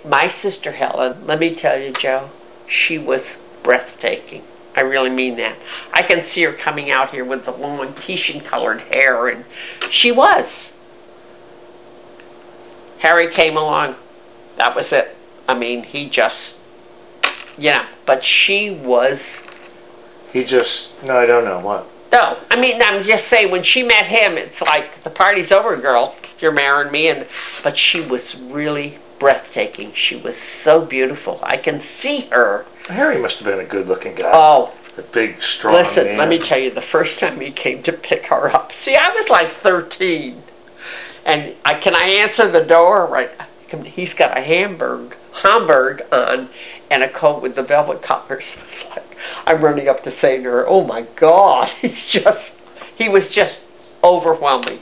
my sister Helen, let me tell you, Joe, she was breathtaking. I really mean that. I can see her coming out here with the long Titian-colored hair, and she was. Harry came along. That was it. I mean, he just, but she was. No, I don't know, what? No, I mean, I'm just saying, when she met him, it's like, the party's over, girl. You're marrying me. But she was really breathtaking. She was so beautiful. I can see her. Harry must have been a good-looking guy. Oh. A big, strong Listen, man. let me tell you, the first time he came to pick her up. See, I was like 13. And can I answer the door? Right. He's got a Hamburg on and a coat with the velvet collars. It's like, I'm running up to say to her, oh my God, he was just overwhelming.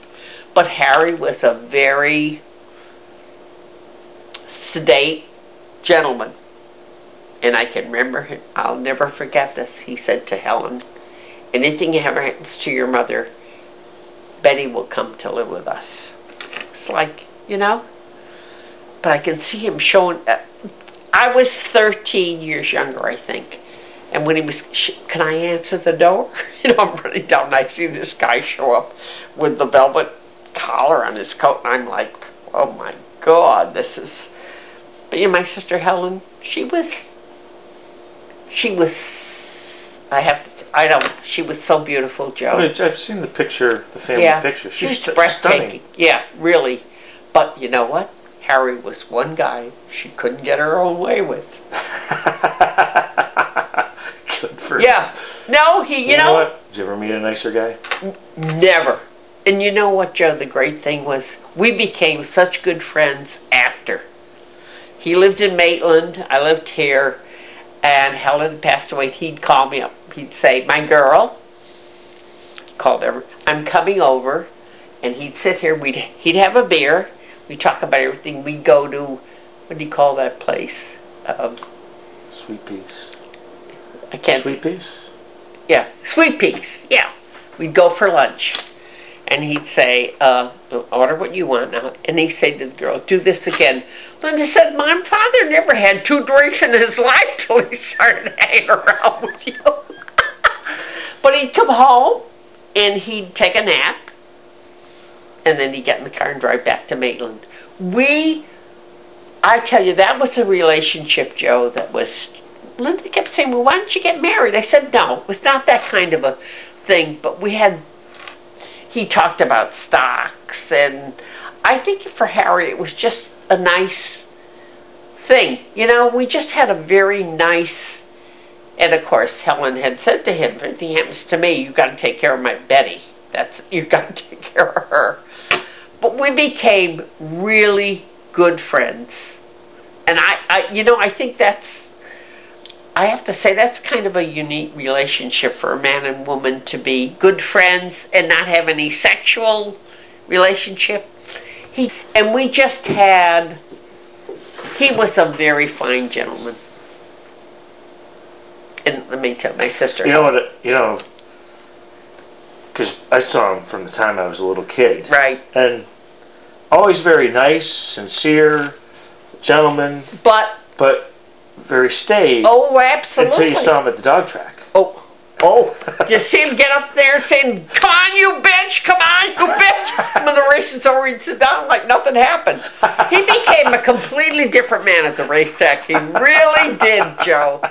But Harry was a very sedate gentleman. And I can remember him, I'll never forget this. He said to Helen, anything ever happens to your mother, Betty will come to live with us. It's like, but I can see him showing. I was 13 years younger, I think. And when he was, can I answer the door? I'm running down and I see this guy show up with the velvet collar on his coat. And I'm like, oh my God, this is. But my sister Helen, she was, she was so beautiful, Joe. I've seen the picture, the family picture. She's breathtaking. Stunning. Yeah, really. But you know what? Harry was one guy she couldn't get her own way with. Good for him. No, you know what? Did you ever meet a nicer guy? Never. And you know what, Joe? The great thing was we became such good friends after. He lived in Maitland. I lived here. And Helen passed away. He'd call me up. He'd say, my girl, I'm coming over. And he'd sit here. He'd have a beer. We'd talk about everything. We'd go to, what do you call that place? Sweet Peas. I can't. Sweet Peas? Yeah, Sweet Peas. Yeah. We'd go for lunch. And he'd say, order what you want now. And he'd say to the girl, do this again. Linda said, my father never had 2 drinks in his life till he started hanging around with you. But he'd come home and he'd take a nap. And then he'd get in the car and drive back to Maitland. I tell you, that was a relationship, Joe, that was. Linda kept saying, well, why don't you get married? I said, no, it was not that kind of a thing. But he talked about stocks. And I think for Harry, it was just a nice thing. We just had a very nice. And of course, Helen had said to him, if anything happens to me, you've got to take care of my Betty. You've got to take care of her. But we became really good friends. And I think I have to say that's kind of a unique relationship for a man and woman, to be good friends and not have any sexual relationship. He was a very fine gentleman. And let me tell my sister. Because I saw him from the time I was a little kid. Right. And always very nice, sincere, gentleman. But very staid. Oh, absolutely. Until you saw him at the dog track. Oh. You see him get up there saying, come on, you bitch, come on, you bitch. When the race is over, he'd sit down like nothing happened. He became a completely different man at the racetrack. He really did, Joe.